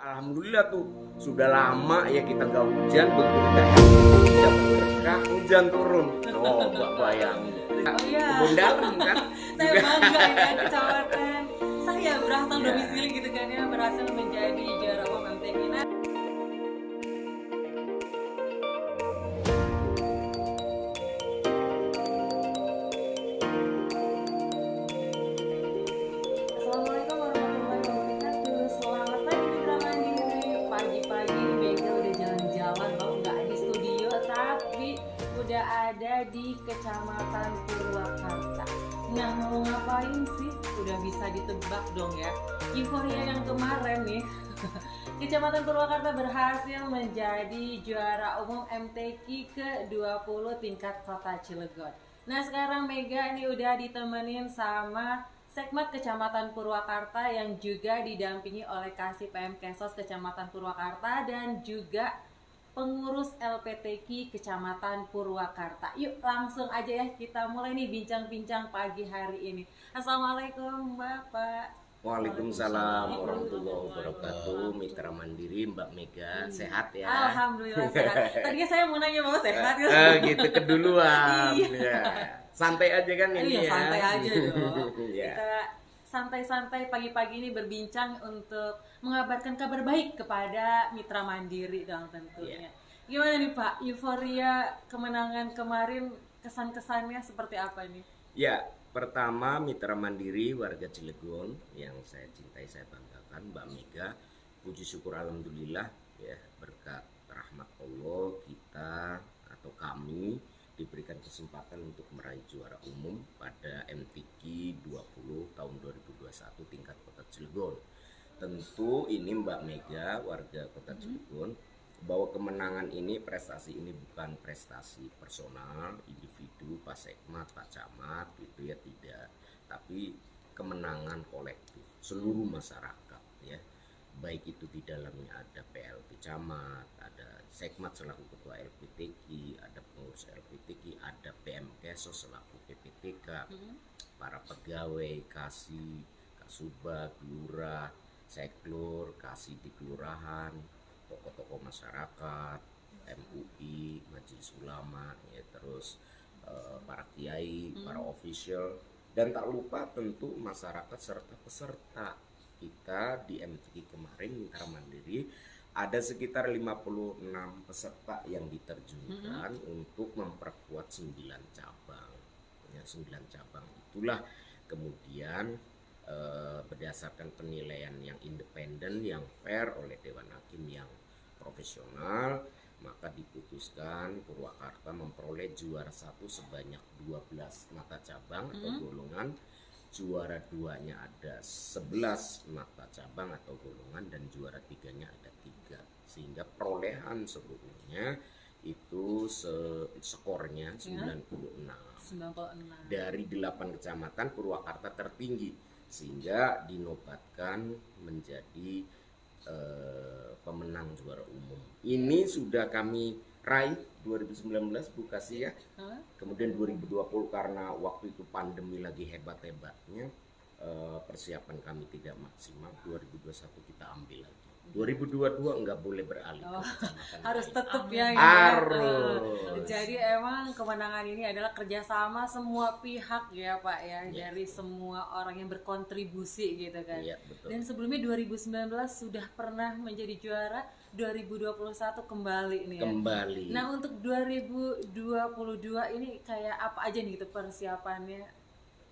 Alhamdulillah tuh sudah lama ya kita nggak hujan, begitu kita berkah hujan turun. Coba bayangin. Oh iya. Kebun dalam kan. Saya bangga ya kecamatan saya berasal Iya. domisili gitu kan ya, berhasil menjadi juara umum MTQ. Nah, Assalamualaikum warahmatullahi wabarakatuh. Selamat pagi Mitra Mandiri. Pagi-pagi nih Mega udah jalan-jalan, baru nggak di studio tapi udah ada di Kecamatan Purwakarta. Nah, mau ngapain sih? Udah bisa ditebak dong ya. Euforia yang kemarin nih. Kecamatan Purwakarta berhasil menjadi juara umum MTQ ke-20 tingkat Kota Cilegon. Nah, sekarang Mega nih udah ditemenin sama Sekmat Kecamatan Purwakarta yang juga didampingi oleh Kasih PM Kesos Kecamatan Purwakarta dan juga pengurus LPTQ Kecamatan Purwakarta. Yuk langsung aja ya kita mulai nih bincang-bincang pagi hari ini. Assalamualaikum Bapak. Waalaikumsalam warahmatullahi wabarakatuh. Mitra Mandiri Mbak Mega sehat ya? Alhamdulillah sehat. Tadinya saya mau nanya Bapak sehat ya? Gitu keduluan. Iya. Ya. Santai aja kan ini Iya, ya. santai aja dong. Ya. Kita santai-santai pagi-pagi ini berbincang untuk mengabarkan kabar baik kepada Mitra Mandiri dong tentunya. Gimana nih Pak, euforia kemenangan kemarin, kesan-kesannya seperti apa nih? Ya, pertama Mitra Mandiri warga Cilegon yang saya cintai, saya banggakan, Mbak Mega. Puji syukur alhamdulillah ya, berkat rahmat Allah kita atau kami diberikan kesempatan untuk meraih juara umum pada MTQ 20 tahun 2021 tingkat Kota Cilegon. Tentu ini Mbak Mega warga Kota Cilegon bahwa kemenangan ini, prestasi ini bukan prestasi personal individu Pak Sekmat, Pak Camat gitu ya, tidak, tapi kemenangan kolektif seluruh masyarakat ya, baik itu di dalamnya ada PLT Camat, ada Sekmat selaku ketua LPTQ, ada pengurus LPTQ, ada PM Kesos selaku PPTK, para pegawai Kasih, Kasubag, Lurah, Seklur, Kasih di kelurahan, tokoh-tokoh masyarakat, MUI, Majelis Ulama, ya, terus para kiai, para official, dan tak lupa tentu masyarakat serta peserta kita di MTQ kemarin Mitra Mandiri. Ada sekitar 56 peserta yang diterjunkan untuk memperkuat 9 cabang. Ya, 9 cabang itulah kemudian berdasarkan penilaian yang independen, yang fair oleh Dewan Hakim yang profesional, maka diputuskan Purwakarta memperoleh juara 1 sebanyak 12 mata cabang atau golongan, juara 2-nya ada 11 mata cabang atau golongan, dan juara 3-nya ada 3, sehingga perolehan seluruhnya itu skornya 96. Dari 8 kecamatan Purwakarta tertinggi, sehingga dinobatkan menjadi pemenang juara umum. Ini sudah kami raih 2019 Bu Kasih ya. Kemudian 2020 karena waktu itu pandemi lagi hebat-hebatnya, persiapan kami tidak maksimal. 2021 kita ambil lagi. 2022 enggak boleh beralih ke kecamatan Harus lain. tetap ya. Harus. Jadi emang kemenangan ini adalah kerjasama semua pihak ya Pak ya, dari semua orang yang berkontribusi gitu kan. Iya, betul. Dan sebelumnya 2019 sudah pernah menjadi juara, 2021 kembali nih ya. Kembali. Nah, untuk 2022 ini kayak apa aja nih gitu persiapannya?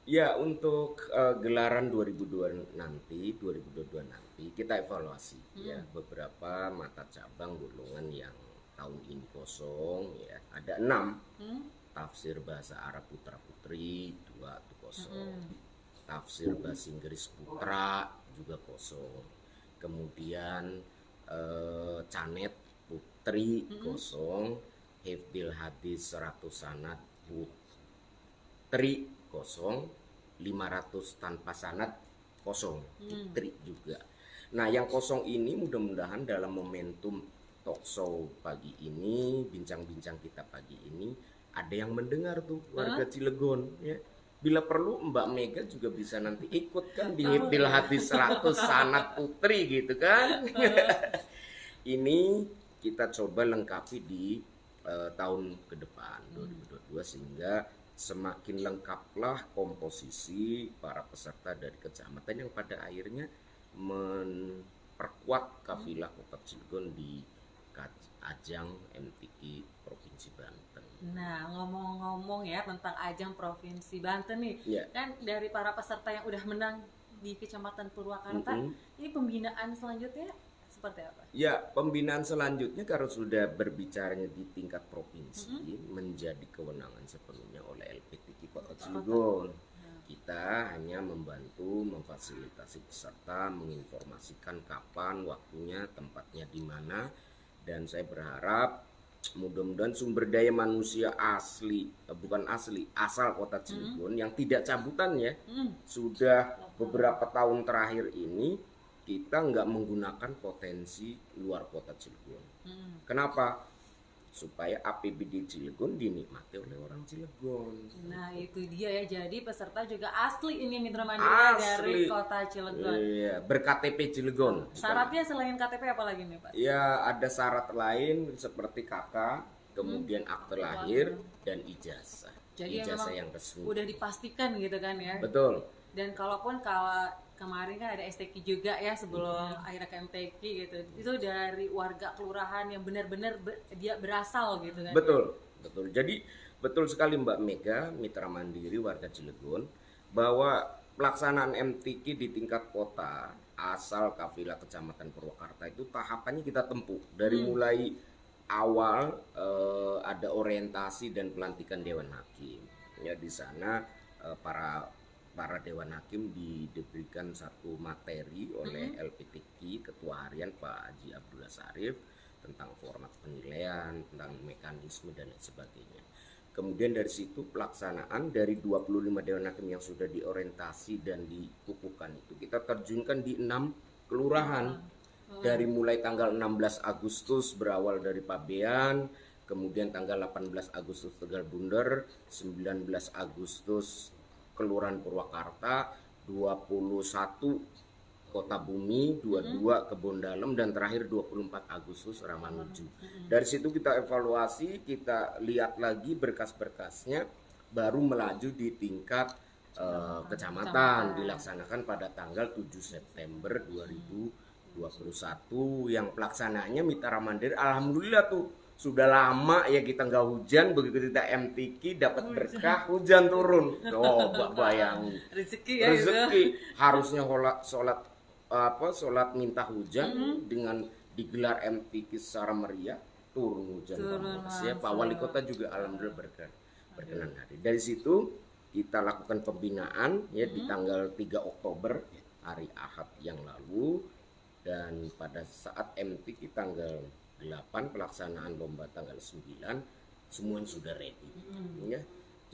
Ya, untuk gelaran 2022 nanti kita evaluasi ya beberapa mata cabang golongan yang tahun ini kosong ya. Ada 6. Tafsir bahasa Arab putra putri 2 itu kosong. Tafsir bahasa Inggris putra juga kosong. Kemudian Canet putri kosong. Hifdzil hadis 100 sanad putri kosong, 500 tanpa sanad kosong, putri juga. Nah, yang kosong ini mudah-mudahan dalam momentum talkshow pagi ini, bincang-bincang kita pagi ini, ada yang mendengar tuh warga Cilegon ya. Bila perlu Mbak Mega juga bisa nanti ikut kan di Hifdil Hadis 100 Sanad Putri gitu kan. Ini kita coba lengkapi di tahun ke depan 2022 sehingga semakin lengkaplah komposisi para peserta dari kecamatan yang pada akhirnya memperkuat kafilah Kota Cilegon di ajang MTQ Provinsi Banten. Nah, ngomong-ngomong ya tentang ajang Provinsi Banten nih, Ya. kan dari para peserta yang udah menang di Kecamatan Purwakarta, ini pembinaan selanjutnya seperti apa? Ya, pembinaan selanjutnya kalau sudah berbicaranya di tingkat provinsi menjadi kewenangan sepenuhnya oleh LPTQ Kota Cilegon. Kita hanya membantu memfasilitasi peserta, menginformasikan kapan, waktunya, tempatnya di mana, dan saya berharap mudah-mudahan sumber daya manusia asli, bukan asli, asal Kota Cilegon yang tidak cabutan ya, sudah beberapa tahun terakhir ini kita nggak menggunakan potensi luar Kota Cilegon. Kenapa? Supaya APBD Cilegon dinikmati oleh orang Cilegon. Nah itu dia ya, jadi peserta juga asli ini mitra mandiri dari Kota Cilegon. Iya, ber-KTP Cilegon. Syaratnya selain KTP apa lagi nih Pak? Ya ada syarat lain seperti KK, kemudian akte lahir dan ijazah. Jadi ijazah yang resmi. Udah dipastikan gitu kan ya. Betul. Dan kalaupun kalau kemarin kan ada STQ juga ya sebelum akhirnya ke MTQ gitu. Itu dari warga kelurahan yang benar-benar dia berasal gitu kan. Betul, betul. Jadi betul sekali Mbak Mega, mitra mandiri warga Cilegon, bahwa pelaksanaan MTQ di tingkat kota asal kafilah Kecamatan Purwakarta itu tahapannya kita tempuh dari mulai awal ada orientasi dan pelantikan Dewan Hakim. Ya di sana para Dewan Hakim diberikan satu materi oleh LPTQ Ketua Harian Pak Haji Abdullah Sarif tentang format penilaian, tentang mekanisme dan lain sebagainya. Kemudian dari situ pelaksanaan dari 25 Dewan Hakim yang sudah diorientasi dan dikukuhkan itu kita terjunkan di 6 kelurahan. Dari mulai tanggal 16 Agustus berawal dari Pabean, kemudian tanggal 18 Agustus Tegal Bunder, 19 Agustus Kelurahan Purwakarta, 21 Kota Bumi, 22 Kebon Dalem, dan terakhir 24 Agustus Ramanuju. Dari situ kita evaluasi, kita lihat lagi berkas-berkasnya, baru melaju di tingkat kecamatan, dilaksanakan pada tanggal 7 September 2021 yang pelaksanaannya mitra mandiri. Alhamdulillah tuh sudah lama ya kita nggak hujan, begitu kita MTQ dapat berkah hujan turun. Coba bayangin. Rezeki ya Rezeki gitu. Harusnya sholat minta hujan dengan digelar MTQ secara meriah turun hujan. Ya, Pak Wali Kota juga alhamdulillah berkenan hadir. Dari situ kita lakukan pembinaan ya di tanggal 3 Oktober hari Ahad yang lalu, dan pada saat MTQ tanggal 8 pelaksanaan lomba tanggal 9 semuanya sudah ready ya.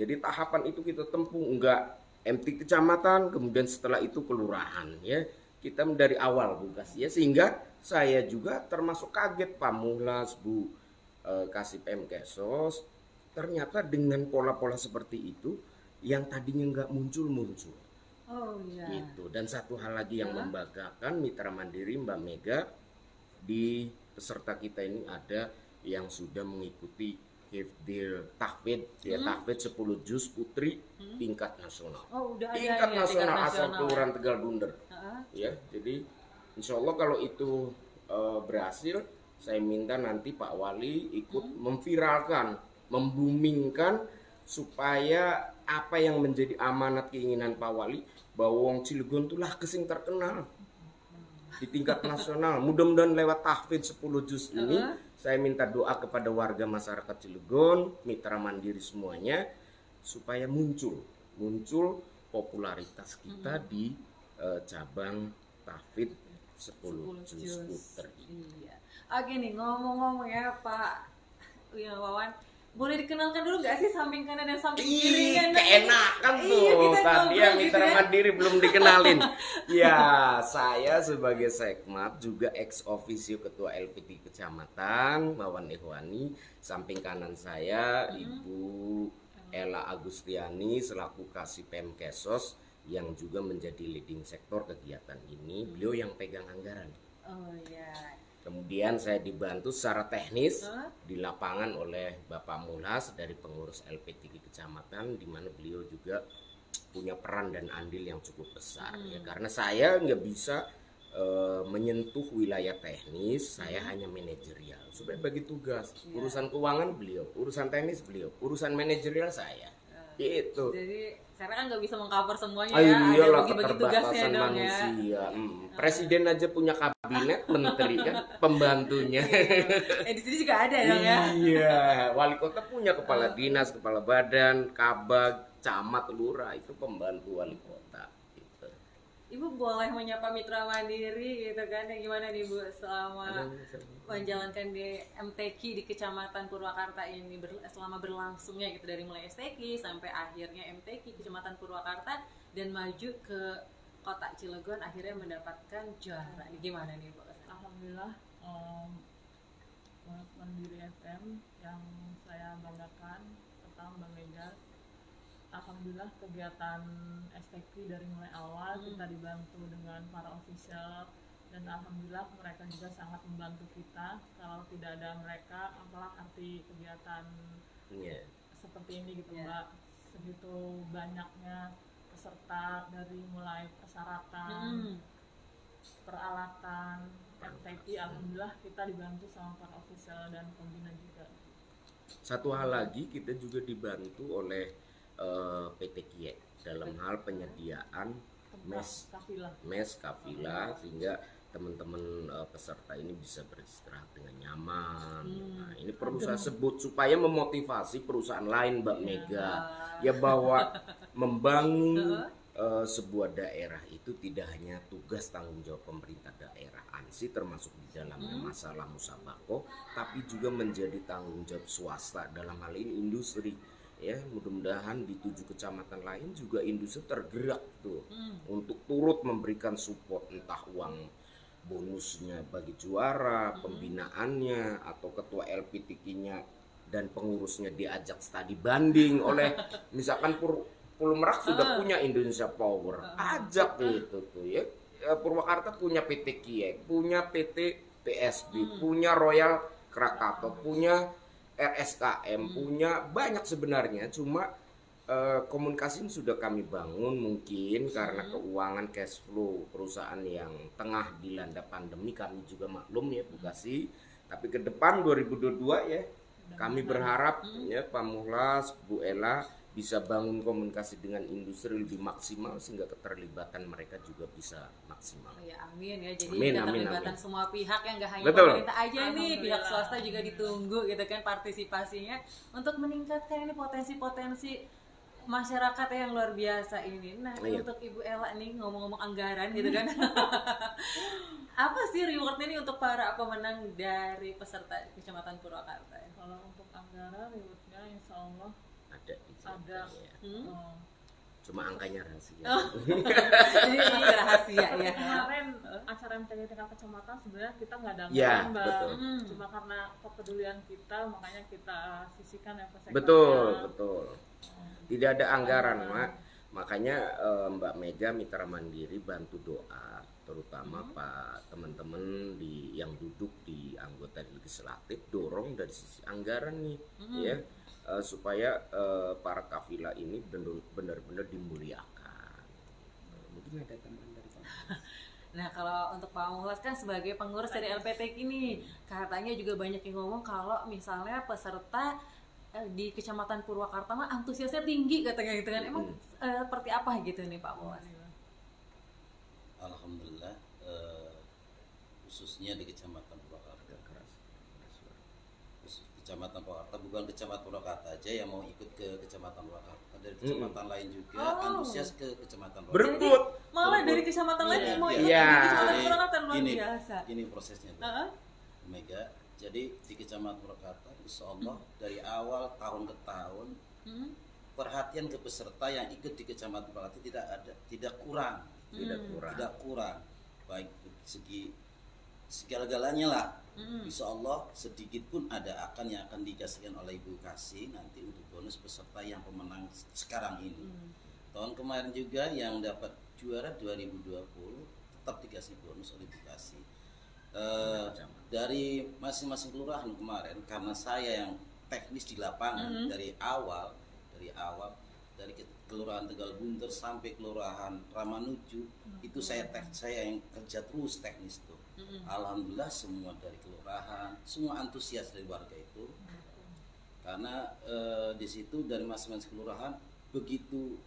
Jadi tahapan itu kita tempuh, enggak MTQ kecamatan kemudian setelah itu kelurahan ya. Kita dari awal bukas ya, sehingga saya juga termasuk kaget Pak Muhlas, Bu Kasih Pemkesos, ternyata dengan pola-pola seperti itu yang tadinya enggak muncul. Oh iya. Gitu. Dan satu hal lagi yang membanggakan mitra mandiri Mbak Mega, di peserta kita ini ada yang sudah mengikuti Hifdil Tahfidz ya, Tahfidz 10 juz putri tingkat nasional. Oh, udah tingkat ada nasional tingkat asal nasional. Kelurahan Tegal Bunder. Ya, jadi insya Allah kalau itu berhasil, saya minta nanti Pak Wali ikut memviralkan, membumingkan supaya apa yang menjadi amanat keinginan Pak Wali bahwa wong Cilegon itulah kesing terkenal di tingkat nasional. Mudah-mudahan lewat tahfidz 10 juz ini saya minta doa kepada warga masyarakat Cilegon, mitra mandiri semuanya, supaya muncul popularitas kita di cabang tahfidz 10 juz puter. Iya. Oke nih, ngomong-ngomong ya Pak Wawan, boleh dikenalkan dulu gak sih samping kanan dan samping kiri kan? Keenakan tuh, tadi yang mitra mandiri belum dikenalin. Ya, saya sebagai sekmat juga ex officio ketua LPTQ Kecamatan Wawan Ikhwani. Samping kanan saya Ibu Ella Agustiani selaku Kasih Pemkesos yang juga menjadi leading sektor kegiatan ini. Beliau yang pegang anggaran. Oh ya. Kemudian saya dibantu secara teknis di lapangan oleh Bapak Mulas dari pengurus LP3 kecamatan, di mana beliau juga punya peran dan andil yang cukup besar ya, karena saya nggak bisa menyentuh wilayah teknis, saya hanya manajerial. Supaya bagi tugas urusan keuangan beliau, urusan teknis beliau, urusan manajerial saya. Gitu. Jadi karena kan nggak bisa mengcover semuanya Iyalah, ada bagi-bagi tugasnya dong manusia. ya. Presiden aja punya kabinet, menteri kan pembantunya. Di sini juga ada dong ya. Iya, wali kota punya kepala dinas, kepala badan, kabag, camat, lurah, itu pembantu wali kota. Gitu. Ibu boleh menyapa mitra mandiri gitu kan, ya gimana nih Bu selama menjalankan di MTQ di Kecamatan Purwakarta ini selama berlangsungnya gitu, dari mulai STQ sampai akhirnya MTQ Kecamatan Purwakarta dan maju ke Kota Cilegon akhirnya mendapatkan juara. Gimana nih Bu? Alhamdulillah, Mandiri FM yang saya banggakan serta Mbak Mega. Alhamdulillah kegiatan STQ dari mulai awal kita dibantu dengan para official, dan alhamdulillah mereka juga sangat membantu kita. Kalau tidak ada mereka, apalah arti kegiatan seperti ini gitu Mbak. Segitu banyaknya peserta dari mulai persyaratan, peralatan, MTQ, alhamdulillah kita dibantu sama para official dan pembina juga. Satu hal lagi, kita juga dibantu oleh PT Kiek dalam hal penyediaan mes kafilah sehingga teman-teman peserta ini bisa beristirahat dengan nyaman. Nah, ini perlu saya sebut supaya memotivasi perusahaan lain, Mbak Mega, ya bahwa membangun sebuah daerah itu tidak hanya tugas tanggung jawab pemerintah daerah ANSI termasuk di dalamnya masalah musabako, tapi juga menjadi tanggung jawab swasta dalam hal ini industri. Ya, mudah-mudahan di 7 kecamatan lain juga industri tergerak tuh untuk turut memberikan support, entah uang bonusnya bagi juara, pembinaannya, atau ketua LPTK-nya dan pengurusnya diajak studi banding oleh misalkan Pulau Merak sudah punya Indonesia Power, ajak gitu tuh ya. Purwakarta punya PT Kiek, punya PT PSB, punya Royal Krakatau, punya RSKM, punya banyak sebenarnya, cuma komunikasi ini sudah kami bangun mungkin karena keuangan cash flow perusahaan yang tengah dilanda pandemi, kami juga maklum ya Bu Kasih, tapi ke depan 2022 ya kami berharap ya Pak Muhlas, Bu Ella bisa bangun komunikasi dengan industri lebih maksimal sehingga keterlibatan mereka juga bisa maksimal. Ya amin ya, jadi keterlibatan semua pihak yang nggak hanya pemerintah aja nih, pihak swasta juga ditunggu gitu kan partisipasinya untuk meningkatkan ini potensi-potensi masyarakat yang luar biasa ini. Nah untuk Ibu Ella nih ngomong-ngomong anggaran gitu kan, apa sih rewardnya nih untuk para pemenang dari peserta Kecamatan Purwakarta? Kalau untuk anggaran rewardnya insya Allah ada. Cuma angkanya rahasia. Jadi masih rahasia ya. Kemarin acara MTQ tingkat kecamatan sebenarnya kita nggak ada anggaran, Mbak. Cuma karena kepedulian kita makanya kita sisihkan yang persen. Betul. Tidak ada anggaran, Mak. Makanya Mbak Mega Mitra Mandiri bantu doa, terutama Pak teman-teman yang duduk di anggota legislatif, dorong dari sisi anggaran nih, ya. Supaya para kafilah ini benar-benar dimuliakan. Mungkin ada tambahan dari Pak. Nah kalau untuk Pak Muhlas kan sebagai pengurus dari LPTK ini, katanya juga banyak yang ngomong kalau misalnya peserta di Kecamatan Purwakarta mah antusiasnya tinggi katanya gitu kan. Emang seperti apa gitu nih Pak Muhlas? Alhamdulillah, khususnya di Kecamatan Purwakarta. Kecamatan Purwakarta, bukan Kecamatan Purwakarta aja yang mau ikut ke Kecamatan Purwakarta, dari kecamatan lain juga antusias ke Kecamatan Purwakarta. Berebut. Malah dari kecamatan lain mau ikut Iya. di Kecamatan Purwakarta, luar biasa. Ini prosesnya, Mega. Jadi di Kecamatan Purwakarta, insya Allah dari awal tahun ke tahun perhatian ke peserta yang ikut di Kecamatan Purwakarta tidak kurang, baik segi segala-galanya lah. Insya Allah sedikit pun ada yang akan dikasihkan oleh Ibu Kasih nanti untuk bonus peserta yang pemenang sekarang ini. Tahun kemarin juga yang dapat juara 2020 tetap dikasih bonus oleh Ibu Kasih. Dari masing-masing kelurahan kemarin, karena saya yang teknis di lapangan dari awal dari kelurahan Tegal Bunter sampai kelurahan Ramanuju itu saya yang kerja terus teknis tuh. Alhamdulillah semua dari kelurahan, semua antusias dari warga itu, karena di situ dari masing-masing kelurahan begitu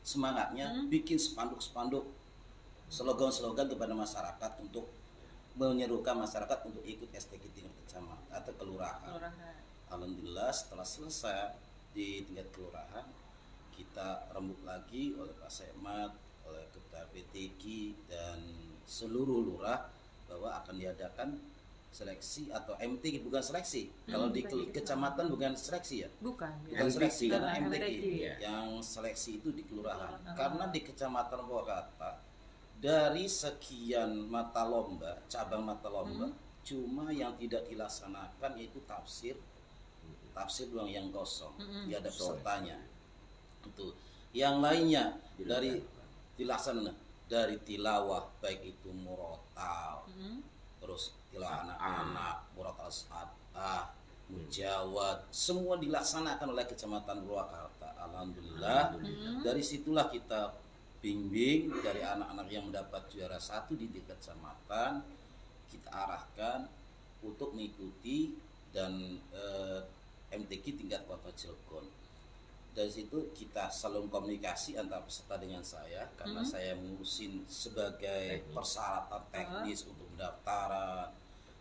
semangatnya bikin spanduk-spanduk, slogan-slogan kepada masyarakat untuk menyerukan masyarakat untuk ikut STQ tingkat kecamatan atau kelurahan. Alhamdulillah setelah selesai di tingkat kelurahan kita rembuk lagi oleh Pak Sekmat, oleh Ketua PTQ dan seluruh lurah bahwa akan diadakan seleksi atau MTQ, bukan seleksi. Kalau di kecamatan bukan seleksi ya? Bukan seleksi karena MTQ. Ya. Yang seleksi itu di kelurahan. Karena di Kecamatan Purwakarta dari sekian mata lomba, cabang mata lomba, cuma yang tidak dilaksanakan yaitu tafsir doang yang kosong. Tidak ada pesertanya. Itu. Yang lainnya dari dilaksanakan dari tilawah, baik itu murotal, terus tilawah anak-anak, murotal saatah, mujawad, semua dilaksanakan oleh Kecamatan Purwakarta. Alhamdulillah. Dari situlah kita bimbing dari anak-anak yang mendapat juara 1 di tingkat kecamatan, kita arahkan untuk mengikuti dan MTQ tingkat Kota Cilegon. Dari situ kita saling komunikasi antara peserta dengan saya, karena saya ngurusin sebagai persyaratan teknis untuk pendaftaran,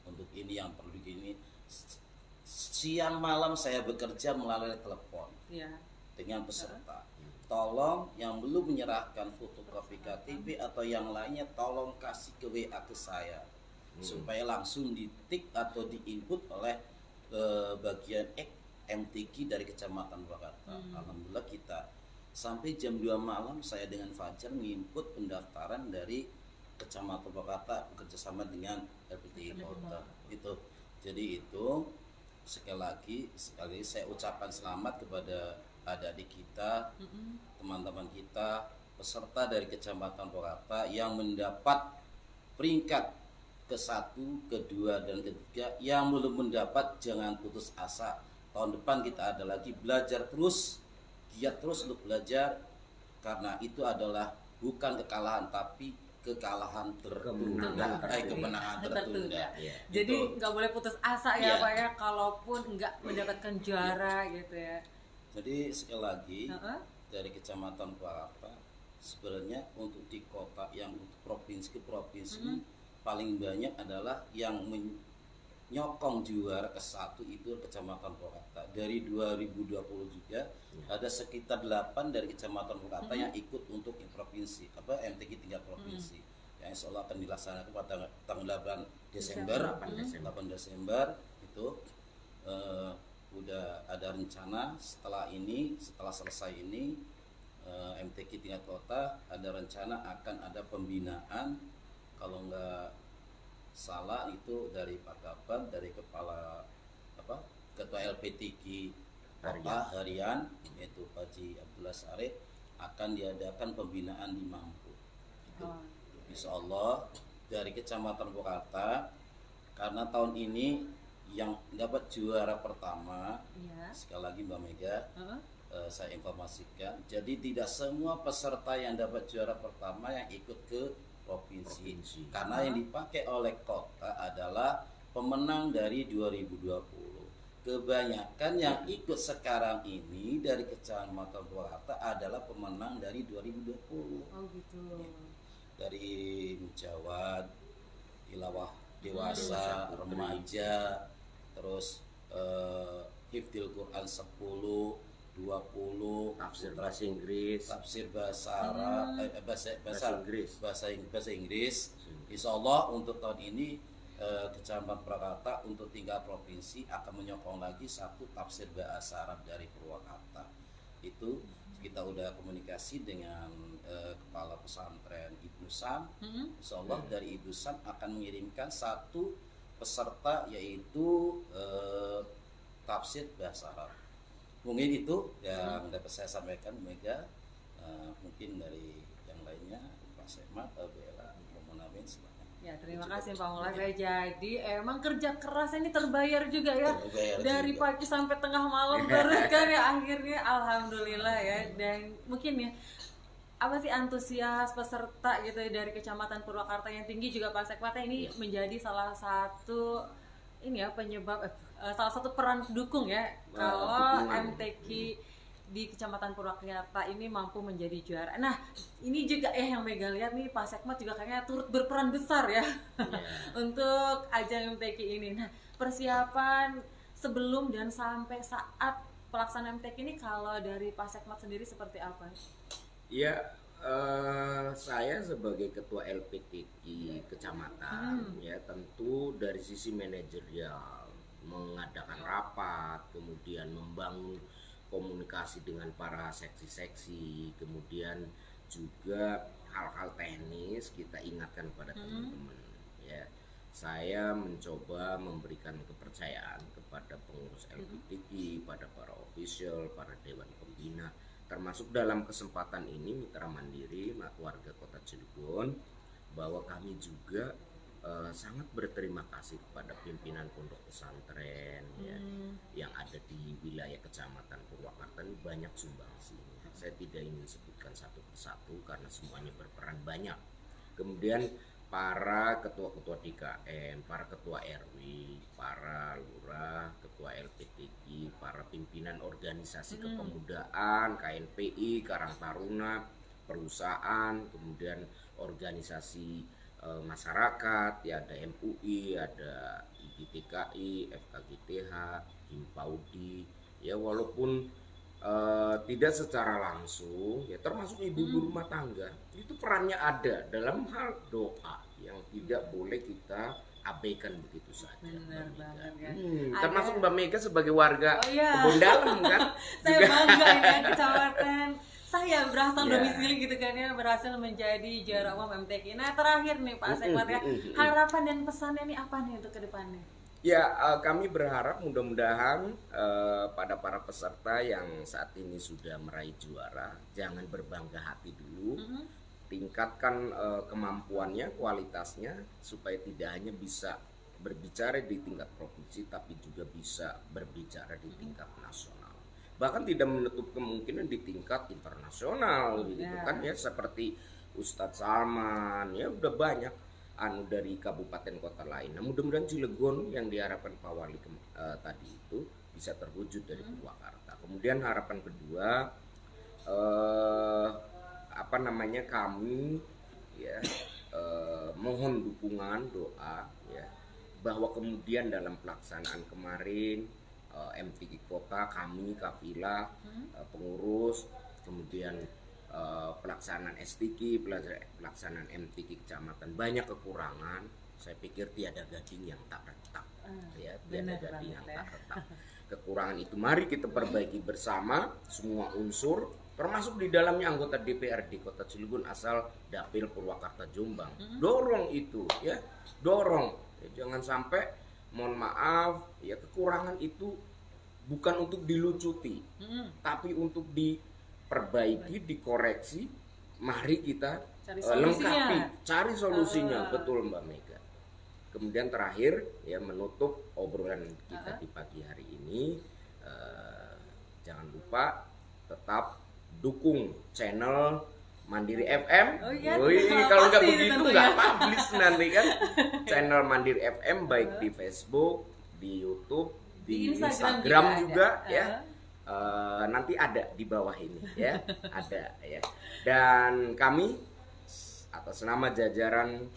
untuk ini yang perlu gini. Siang malam saya bekerja melalui telepon dengan peserta. Tolong yang belum menyerahkan fotokopi KTP atau yang lainnya tolong kasih ke WA ke saya supaya langsung ditik atau diinput oleh bagian MTQ dari Kecamatan Purwakarta. Alhamdulillah kita sampai jam 2 malam saya dengan Fajar menginput pendaftaran dari Kecamatan Purwakarta bekerjasama dengan LPTI Kota. Itu. Jadi itu sekali lagi saya ucapkan selamat kepada adik-adik kita, teman-teman kita, peserta dari Kecamatan Purwakarta yang mendapat peringkat ke-1, ke-2, dan ke-3. Yang belum mendapat jangan putus asa. Tahun depan kita ada lagi, belajar terus, giat terus untuk belajar, karena itu adalah bukan kekalahan tapi kekalahan tertunda, kemenangan tertunda. Jadi nggak boleh putus asa ya Pak ya, kalaupun nggak mendapatkan juara gitu ya. Jadi sekali lagi dari Kecamatan Purwakarta sebenarnya untuk di kota yang untuk provinsi ke provinsi paling banyak adalah yang menyokong juara ke-1 itu Kecamatan Purwakarta. Dari 2020 juga ada sekitar 8 dari Kecamatan Purwakarta yang ikut untuk provinsi MTQ tingkat provinsi. Yang insya Allah akan dilaksanakan pada tanggal 8 Desember. 8 Desember itu udah ada rencana setelah selesai ini MTQ tingkat kota ada rencana akan ada pembinaan, kalau nggak salah itu dari Pak Kabar, dari kepala ketua LPTQ kota harian yaitu Pak Haji Abdullah Sarif, akan diadakan pembinaan di Mampu. Insya Allah dari Kecamatan Purwakarta, karena tahun ini yang dapat juara pertama, sekali lagi Mbak Mega, saya informasikan, jadi tidak semua peserta yang dapat juara pertama yang ikut ke provinsi. Karena yang dipakai oleh kota adalah pemenang dari 2020. Kebanyakan yang ikut sekarang ini dari Kecamatan Purwakarta adalah pemenang dari 2020. Oh gitu. Dari Mujawad, Tilawah dewasa, remaja, terus hifdzil Quran 10, 20, tafsir bahasa Inggris, tafsir bahasa Arab, bahasa Inggris. Insya Allah untuk tahun ini Kecamatan Purwakarta untuk tingkat provinsi akan menyokong lagi 1 tafsir bahasa Arab dari Purwakarta. Itu kita udah komunikasi dengan kepala pesantren Ibnu Sam. Insya Allah dari Ibnu Sam akan mengirimkan 1 peserta yaitu tafsir bahasa Arab. Mungkin itu yang dapat saya sampaikan Mega. Mungkin dari yang lainnya Pak Semat, Bella, mohon amin semuanya. Ya, terima kasih Pak Mulas. Jadi emang kerja keras ini terbayar juga ya. Dari pagi sampai tengah malam terus kan ya, akhirnya alhamdulillah ya. Dan mungkin ya apa sih antusias peserta gitu ya dari Kecamatan Purwakarta yang tinggi juga Pak Sekmatnya ini menjadi salah satu ini ya penyebab salah satu peran pendukung ya kalau MTQ di Kecamatan Purwakarta ini mampu menjadi juara. Nah, ini juga yang Mega lihat nih Pak Sekmat juga kayaknya turut berperan besar ya untuk ajang MTQ ini. Nah, persiapan sebelum dan sampai saat pelaksanaan MTQ ini kalau dari Pak Sekmat sendiri seperti apa? Ya, saya sebagai ketua LPTQ kecamatan ya tentu dari sisi manajerial mengadakan rapat, kemudian membangun komunikasi dengan para seksi-seksi, kemudian juga hal-hal teknis kita ingatkan pada teman-teman ya. Saya mencoba memberikan kepercayaan kepada pengurus LPTQ, pada para official, para dewan pembina, termasuk dalam kesempatan ini Mitra Mandiri warga Kota Cilegon, bahwa kami juga sangat berterima kasih kepada pimpinan pondok pesantren ya, yang ada di wilayah Kecamatan Purwakarta ini banyak sumbangsinya. Saya tidak ingin sebutkan satu persatu karena semuanya berperan banyak. Kemudian para ketua-ketua DKM, para ketua RW, para lurah, ketua LPTQ, para pimpinan organisasi kepemudaan, KNPI, Karang Taruna, perusahaan, kemudian organisasi masyarakat, ya ada MUI, ada IGTKI, FKGTH, Himpaudi, ya walaupun tidak secara langsung, ya termasuk ibu-ibu rumah tangga, itu perannya ada dalam hal doa yang tidak boleh kita abaikan begitu saja. Benar banget kan. Termasuk Mbak Mega sebagai warga Kebon Dalam kan. Saya bangga ini ya, kecamatan saya berasal domisili gitu kan ya, berhasil menjadi juara umum MTQ. Nah terakhir nih Pak Sekmat ya, harapan dan pesannya nih apa nih untuk kedepannya? Ya, kami berharap mudah-mudahan pada para peserta yang saat ini sudah meraih juara, jangan berbangga hati dulu, tingkatkan kemampuannya, kualitasnya, supaya tidak hanya bisa berbicara di tingkat provinsi, tapi juga bisa berbicara di tingkat nasional. Bahkan tidak menutup kemungkinan di tingkat internasional, gitu kan ya, seperti Ustadz Salman, ya udah banyak dari kabupaten kota lain. Nah mudah-mudahan Cilegon yang diharapkan Pak Wali tadi itu bisa terwujud dari Purwakarta. Kemudian harapan kedua, kami ya mohon dukungan doa ya, bahwa kemudian dalam pelaksanaan kemarin MTQ kota, kami kafilah pengurus, kemudian pelaksanaan STQ, pelaksanaan MTQ kecamatan banyak kekurangan. Saya pikir tiada gading yang tak retak, ya tiada gading yang tak retak. Kekurangan itu mari kita perbaiki bersama semua unsur, termasuk di dalamnya anggota DPRD Kota Cilegon asal Dapil Purwakarta Jombang. Dorong itu, ya dorong. Ya, jangan sampai, mohon maaf, ya kekurangan itu bukan untuk dilucuti, tapi untuk diperbaiki, dikoreksi. Mari kita lengkapi, cari solusinya, betul Mbak Mega. Kemudian terakhir, ya menutup obrolan kita di pagi hari ini, jangan lupa tetap dukung channel Mandiri FM. Kalau nggak begitu nggak publish nanti kan. Channel Mandiri FM baik di Facebook, di YouTube, di Instagram juga ya. Nanti ada di bawah ini ya, ada ya. Dan kami atas nama jajaran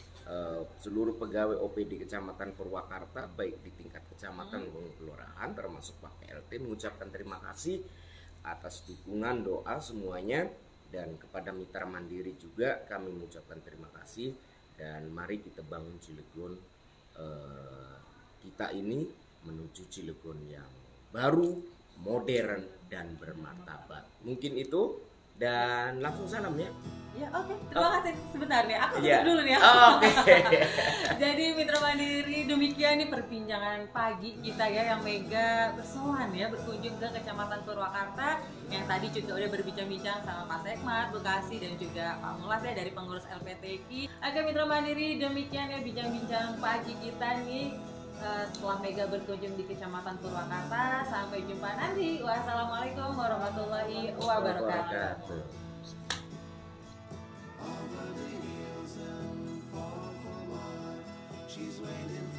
seluruh pegawai OPD Kecamatan Purwakarta baik di tingkat kecamatan maupun kelurahan termasuk Pak PLT mengucapkan terima kasih atas dukungan doa semuanya, dan kepada Mitra Mandiri juga kami mengucapkan terima kasih, dan mari kita bangun Cilegon kita ini menuju Cilegon yang baru, modern dan bermartabat. Mungkin itu, dan langsung salam ya. Ya oke. Terima kasih sebentar nih. Aku tutup dulu nih ya. Oke. Jadi Mitra Mandiri demikian nih perbincangan pagi kita ya, yang Mega bersowan ya, berkunjung ke Kecamatan Purwakarta, yang tadi juga udah berbincang-bincang sama Pak Sekmat Bekasi dan juga Pak Mulas ya dari pengurus LPTK. Oke Mitra Mandiri, demikian ya bincang-bincang pagi kita nih setelah Mega berkunjung di Kecamatan Purwakarta. Sampai jumpa nanti. Wassalamualaikum warahmatullahi wabarakatuh. She's waiting